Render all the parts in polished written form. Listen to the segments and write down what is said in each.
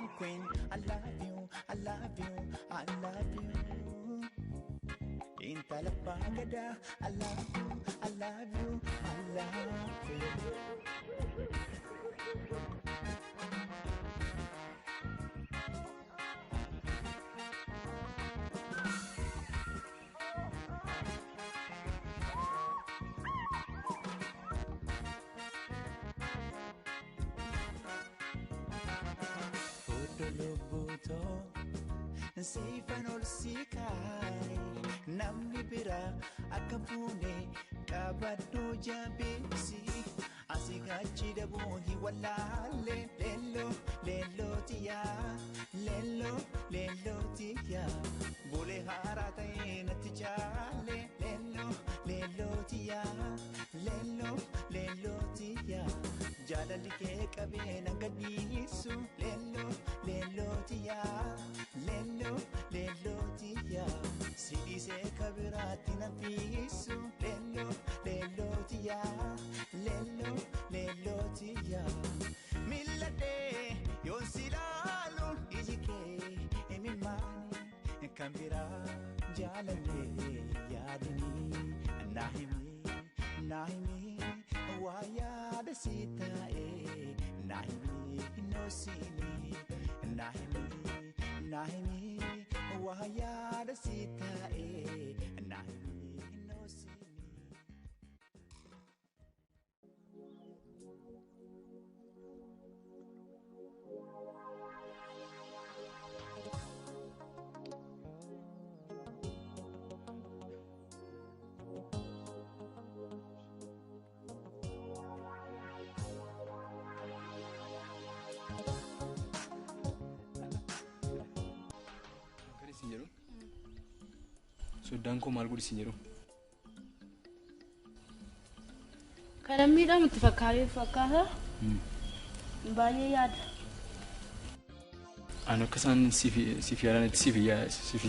African queen, I love you, I love you, I love you. Intala Bangada, I love you, I love you, I love you. Odolobuto, Seifan ol sikai, namni bira akapune kabado jabesi, asigachi dabuhi walale lelo lelo tia, lelo tia, bole harata inatijale lelo tia, lelo tia, jalali ke kabena gadisu lelo tia, lelo tia, sidi se kabirati nafisu lelo tia, lelo tia, milade yosilalu ijike emimani kambira jalale yadini nahimi waya da sita nahimi no sini nahimi waya da sita nahimi no sini. Sudan ko maal godhi sinjero kana miidha mutti fakkaata baay'ee yaada ana kasan sifi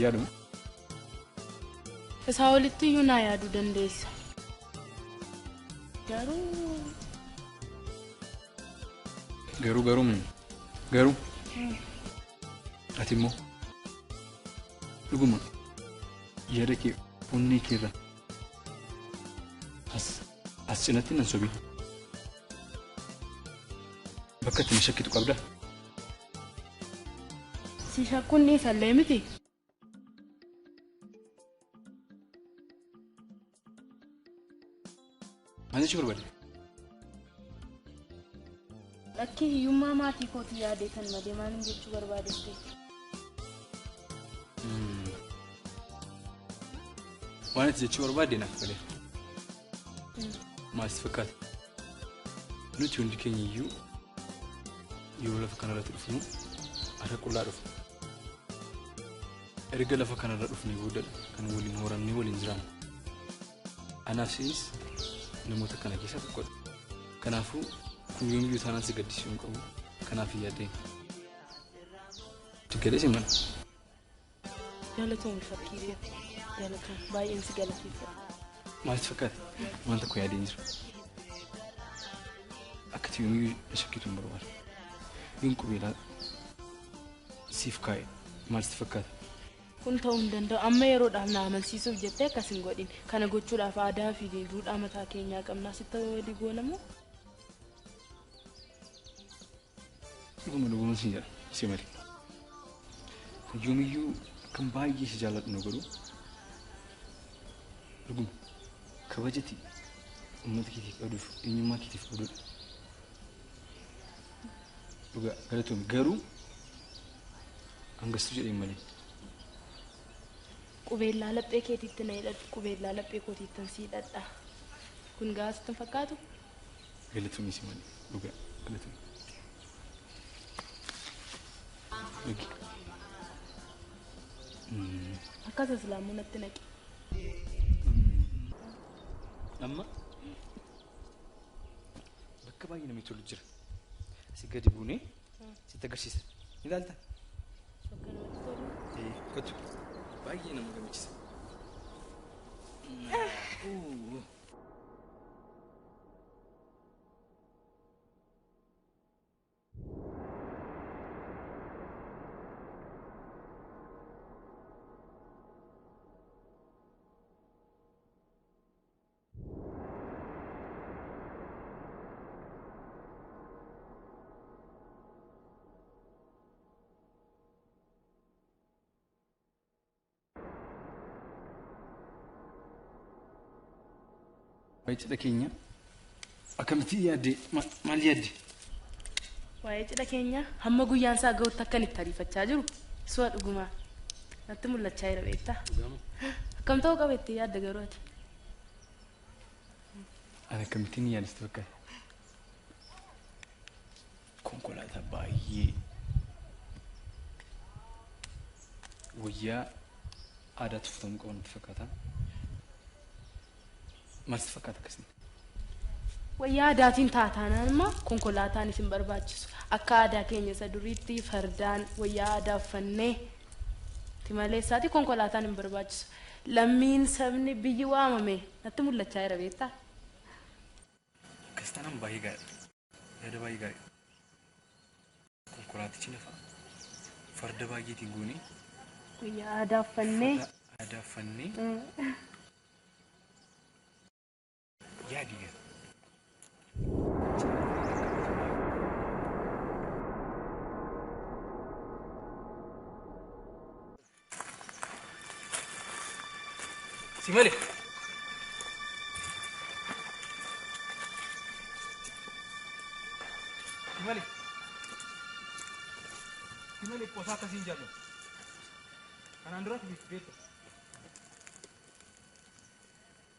yaadu isaa walitti iyyuu naa yaaduu dandeessa garuu ati immoo dhuguma yaada kee onnee keerra as cinatti nan sobii bakka itti na shakkitu qabda si shakkuun ni sallee miti maal jechuu barbaade lakkii hiyyummaa maatii kootii yaadeetan malee maal jechuu barbaadette waan itti jechuu barbaadde naaf galee maal si fakkaata nuti hundi keenya iyyuu yoo lafa kanarratti dhufnu harka qullaa dhufu erga lafa kanarra dhufnee boodadha kan waliin horamnee waliin jiraannu anaaf siis namoota kana keessaa tokkodha kanaafuu kun yoomiyyuu taanaan si gaddisuu hin qabu kanaaf yaadeen galee si mana jaalatoon fakkii jaalatoon baay'een si galateeffadha maal si fakkaata waan tokko yaadeen jira akkati yoomiyyuu na shakkitu hin barbaadu yoon qubeelaa siif kaa'e maal si fakkaata kun ta'uu hin danda'u amma yeroodhaaf na amansiisuuf jettee akkas hin godhin kana gochuudhaaf aadaa fi duudhaa mataa keenyaa qabnaa sitti walii goonamu dhuguma si jira si malee yoomiyyuu kan baay'ee si jaalladhu na godhu dhuguma kabajati uummata keetiif qabuuf eenyummaa keetiif qabdudha dhugaa galatoon garuu hangastuu jedheen malee qubeellaa laphee keetiitti na hidhadhu qubeellaa laphee kootiittan si hidhadha kun gaasitti fakkaatu galatoon si malee dhugaa galatoon akkas islaamuun natti naqi amma bakka baay'ee namatti tolu jira si gadi buunee sitti agarsiisa ni ilaalta kottu baay'ee nama gammachiisa Waa'ee cidha keenya akkamitti yaadde maal yaadde? Waa'ee cidha keenya hamma guyyaan isaa ga'utti akkan itti ariifachaa jiru su'a dhugumaa natti mul'achaa jira beektaa. Akkam ta'uu qabeetti yaadda garuu ati? Ani akkamittiin yaadiste fakkaate? Konkolaataa baay'ee wayyaa aadaa tuffatamuu qaban natti fakkaata. Maal sitti fakkaata akkasii? Wayyaa aadaatiin taataanaan immoo konkolaataan isin barbaachisu. Akka aadaa keenya isa duriitti fardaan wayyaa aadaa uffannee timaleessaati konkolaataan hin barbaachisu. Lammiin sabni biyyi waamame natti mul'achaa jira beektaa. Akkas taanaan baay'ee gaarii. Yaada baay'ee gaarii. Konkolaatichi nafa farda baay'eetiin goonee wayyaa aadaa uffannee yaadi gara. Simale. Simale posa kasih jalan. Kanan dulu di bed.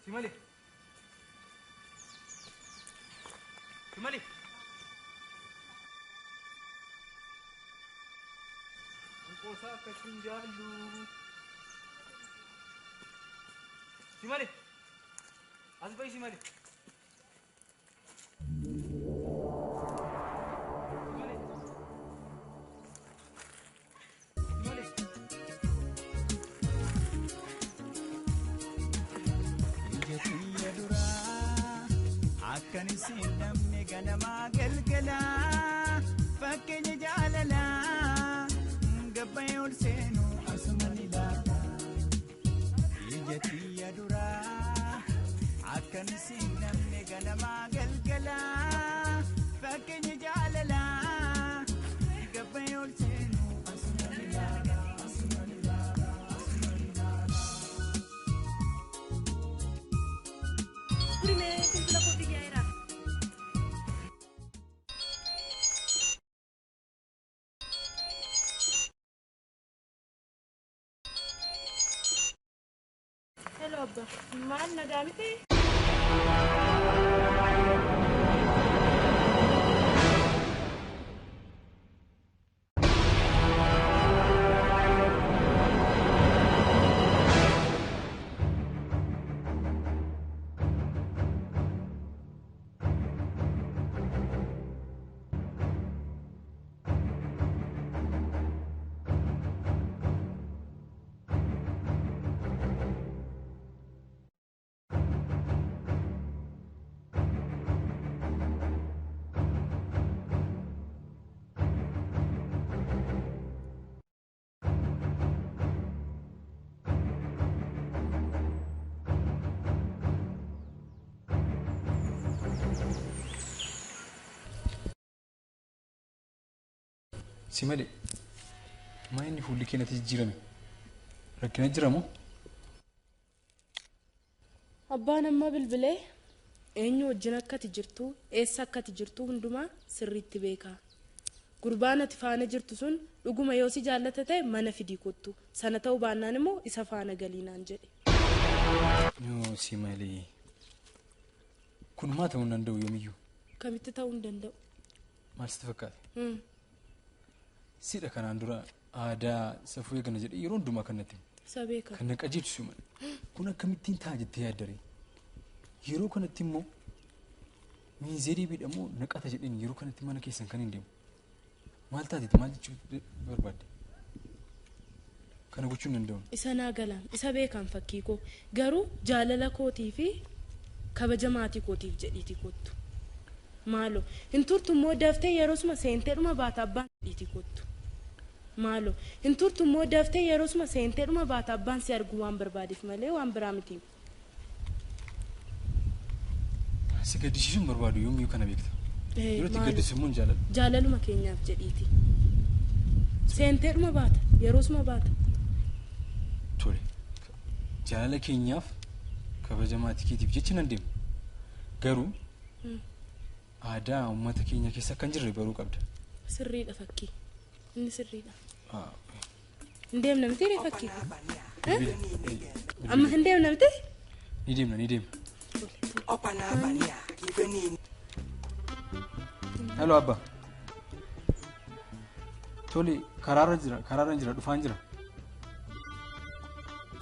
Simale. Posa kasih jalan. Simale. Asal bayi Simale. Akkan isin namni ganamaa galgala fakkeenya jaalala gabbayee ol seenu asuma ni laata ija tiyya duraa akkan isin namni ganamaa galgala fakkeenya jaalala gabbayee ol seenu asuma ni laata asuma ni laata asuma ni laata. Hello Abba, maal nagaa miti? Simale. Maa inni fuulli keenyatti jijjiirame? Rakkina jira moo? Abbaan amma bilbilee eenyu wajjin akkati jirtu eessa akkati jirtu hundumaa sirriitti beekaa. Gurbaan ati faana jirtu sun dhuguma yoo si jaallata ta'e mana fidii kottu. Sana ta'uu baannaan immoo isa faana galiinaan jedhe. Yoo Simale. Kun maa ta'uu hin danda'u yoomiyyuu? Kamitti ta'uu hin danda'u? Maal sitti fakkaate? Sidha kanaan dura aadaa safuu eegana jedhe yeroo hundumaa kanatti. Sabeeka. Kan qajeelchu malee. Kun akkamittiin ta'a jettee yaaddare? Yeroo kanatti immoo miizerii bidhamoo naqata jedheen yeroo kanatti mana keessan kan hin deemu. Maal taateeti maal jechuu barbaadde? Kana gochuu hin danda'u. Isa naa galaan isa beekan fakkii koo garuu jaalala kootii fi kabaja maatii kootiif jedhiiti kottu. Maalo hin turtu immoo daftee yeroosuma seenteedhuma baata abbaan jedhiiti kottu. Maalo hin turtu immoo daftee yeroosuma seenteedhuma baata abbaan si argu waan barbaadeef malee waan biraa miti. Si gaddisiisuun barbaadu yoomiyyuu kana beekta. Yeroo itti gaddisiisu immoo hin jaalladhu. Jaalaluma keenyaaf jedhiiti. Seenteedhuma baata yeroosuma baata. Tole. Jaalala keenyaaf kabaja maatii keetiif jecha nan deema. garuu aadaa uummata keenya keessa kan jirre baruu qabda. Sirriidha fakkii. Inni sirriidha. Hin deemna miti fakkii. Amma hin deemna miti? Ni deemna. Hello Abba. Tole karaarra jira dhufaan jira.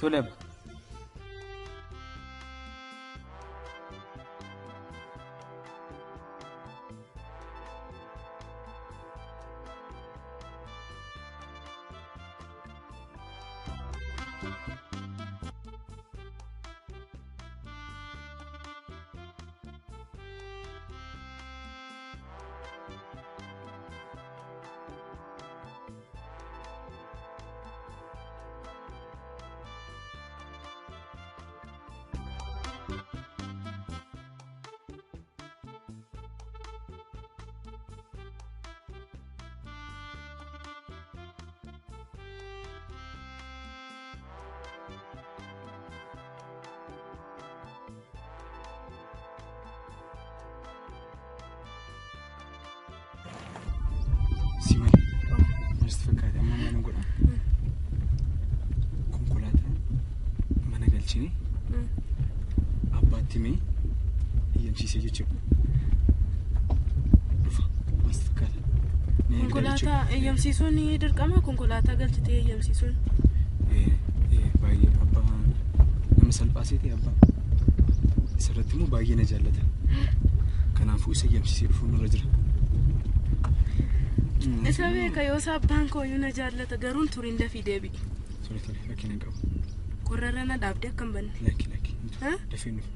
Tole Abba. Simon, mesti fakkaate amma maal godha? Konkolaataa mana galchini abbaatti mee eeyyamsiisee jechuudha. Dhufa mesti fakkaate. Konkolaataa eeyyamsiisuun dirqama konkolaataa galchitee eeyyamsiisuun. Baay'ee abbaa nama salphaasee ta'e abbaa isarratti immoo baay'ee na jaallata. Kanaafuu isa eeyyamsiisee dhufuun irra jira. Isa beeka yoo sabbaan kooyyuu na jaallata garuun turiin dafii deebi'i. Tole lakkii nan qabu. Korrarra na dhaabdee akkam banne. Lakkii. Dafee nuuf.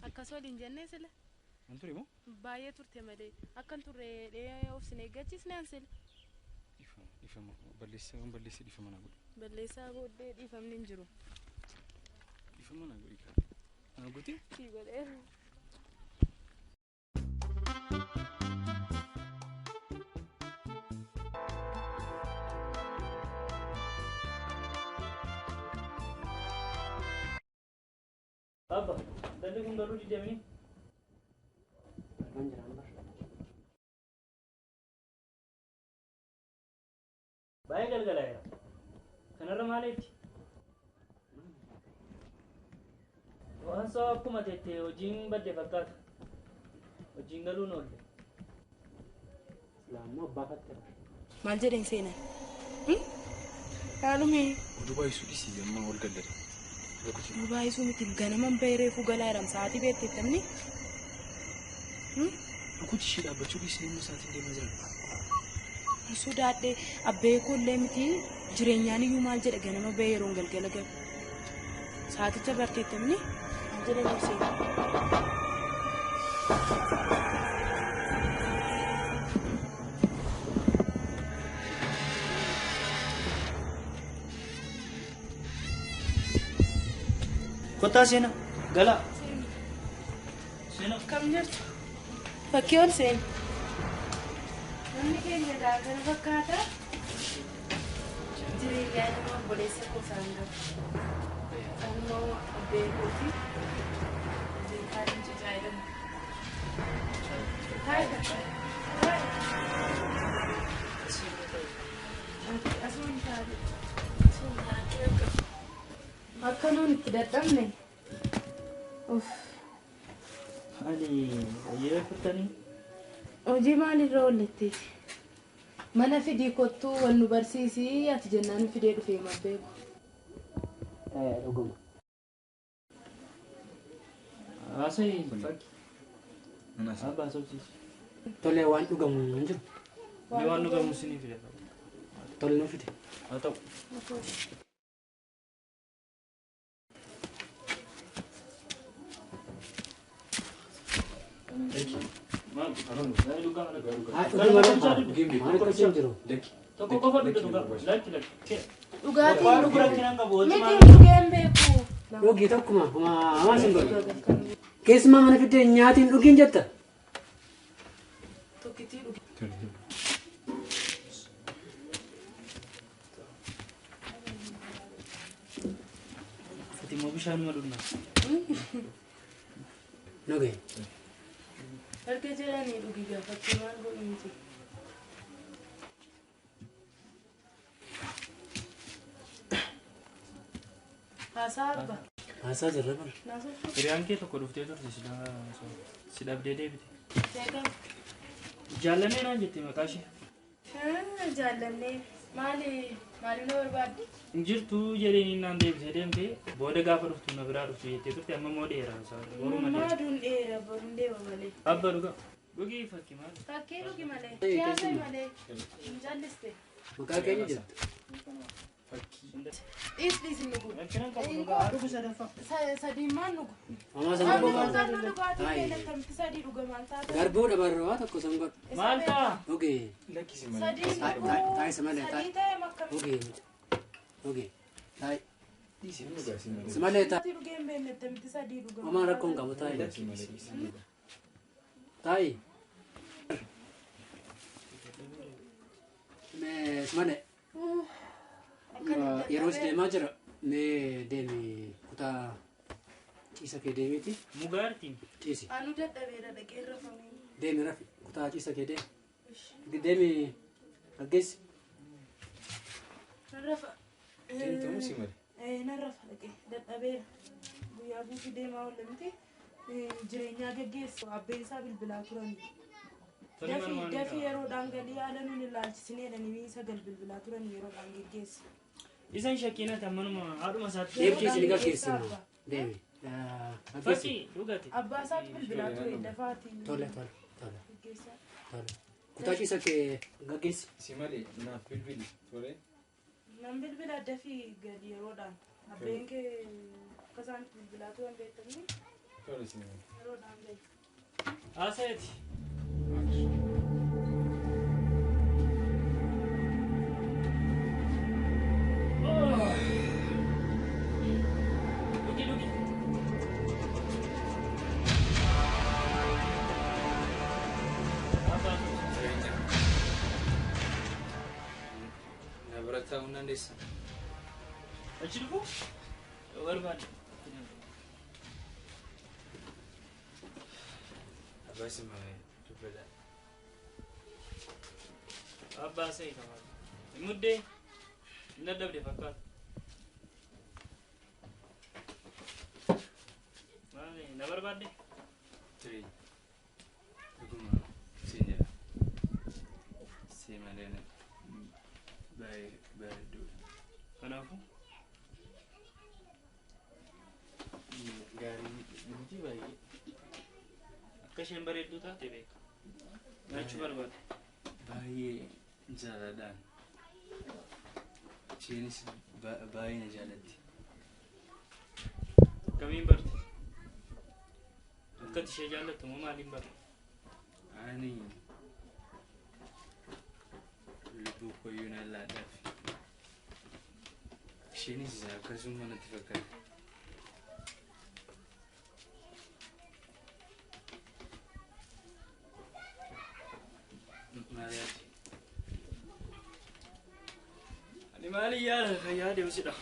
Akkas waliin jennee sila. Maal ture moo? Baay'ee turte malee akkan turre of sin eeggachiisne ansila. Dhiifama balleessaa dhiifama naa godhu. Balleessaa booddee dhiifamni hin jiru. Dhiifama naa godhi. Naa godhi? Sii godheera. Abba, dalli kun galuu didamini. Baay'ee galgalaa'eera. Kanarra maaliitti? Waan sababa akkuma teettee hojiin badde fakkaata. Hojiin galuun oolle. Laammoo abbaa fatteera. Maal jedheen seenan? Haalumee. Oduu baay'isuu dhisii amma ol gallada. Baay'isuu miti ganaman beereefuu galaa jiram sa'aatii beekteettamni. Dhukuti ishee dhaabbachuu dhiisee immoo sa'aatiin deemaa jiran. Sodaadhee abbee koollee miti jireenyaan iyyuu maal jedha ganama ba'ee yeroon galgala galu. Sa'aaticha barteettamni maal jedhan ibsee. Kota sena, gala. Sena. Kam jirtu? Fakkii ol seeni. Namni keenya daakana fakkaata. Jireenyaa nama obboleessa qofaan galu. Ammoo abbee kooti. Jeekaan hin jijaa'ilamu. Asuun taate. Akka nuun itti dadhabne. Hali hojiirra turtanii? Hojii maalirra oolletteeti? Mana fidii kottuu wal nu barsiisii ati jennaan fidee dhufee mabbeeku. Dhuguma. Asai fakki. Abba sochisi. Tole waan dhugamu hin jiru. Ni waan dhugamu sinii fide. Tole nu fide. Haa ta'u. Tokko qofa dhugaa. Lakki. Dhugaatiin dhugeen beeku. Dhugii tokkuma hamaa sin godhu. Keessumaa mana fiddee nyaatiin dhugiin jetta. Tokkitii dhugi. Fatima bishaan madunna. Nogee. Harka jedhanii dhugi gaafachuu maal godhu miti. Haasaa abba. Haasaa jirra bara. Hiriyaan kee tokko dhuftee turte si dhabdee deebite. Seeqam. Jaallannee naan jette maqaa ishee. Jaallannee maali na barbaadde? Jirtuu jedhanii naan deebisee deemtee booda gaafa dhuftu na biraa dhuftu jettee turte amma moo dheeraa isaa boruma deema. Maaduun dheera boruun deema malee. Abba dhuga. Dhugii fakki maali? Fakkii dhugi malee. Siyaasa malee. Hin jalliste. Maqaa keenya jettu. Dhiis nugu. Lakkinan qabu dhugaa dhugu sadaffaa. Sadii maan nugu? Hamaa san godhu. Kan dhugaatii keenya kamti sadii dhuga maal taata? Garbuu dabarraa tokko san godhu. Maal ta'a? Dhugee. Sadii nugu. Taa'isa malee Sadii ta'e makkam. dhugee. Dhugee. Taa'i. Simalee taa'i. Sadii dhugeen beeknette miti sadii dhuga. Homaa rakkoon qabu taa'i. Taa'i. Simalee. Yeroo si deemaa jira mee deemi kutaa ciisa kee deemiti. Mugaartiin. Ciisi. Anu dadhabeera dhaqee rafamee. Deemi rafi kutaa ciisa kee deemi. Deemi gaggeessi. Nan rafa. Nan rafa dhaqee dadhabeera. Guyyaa guutuu deemaa oolle miti. Jireenyaa gaggeessu abbeen isaa bilbilaa turani. Dafii yeroodhaan galii haala nuun ilaalchisinee jedhanii sagal bilbilaa turan yeroodhaan gaggeessu. Isan shakkiinati ammanuma haadhuma isaatti. Deemchiisi ni gaggeessi. Deemi. Fakki dhugati. Abbaa isaatti bilbilaa ture dafaati. Tole. Kutaa ciisa kee gaggeessi. Simalee naaf bilbili tole. Nan bilbila dafii gadi yeroodhaan. Abbeen kee akka isaan bilbilaa turan beektanii. Tole simalee. Yeroodhaan gahe. Haasayeeti. Ta'uu dandeessa. Achi dhufu barbaade. Abbaa simalee dubbadha. Abbaa sa'ii kamaa. Muddee hin dadhabde fakkaata. Maali na barbaadde? Tiri. Dhuguma siin jedha. Simalee bareeddudha. Kanaafuu gaarii miti baay'ee. akka isheen bareedduu taate beeka. Nyaachuu barbaade. Baay'ee jaaladhaan. Isheenis baay'ee na jaalatti. Kamiin barte? Akkati ishee jaallattu moo maaliin barte? Ani lubbuu koyyuu na laadhaaf. Isheenis akkasuma natti fakkaata. Ani maali yaada kan yaade usidha.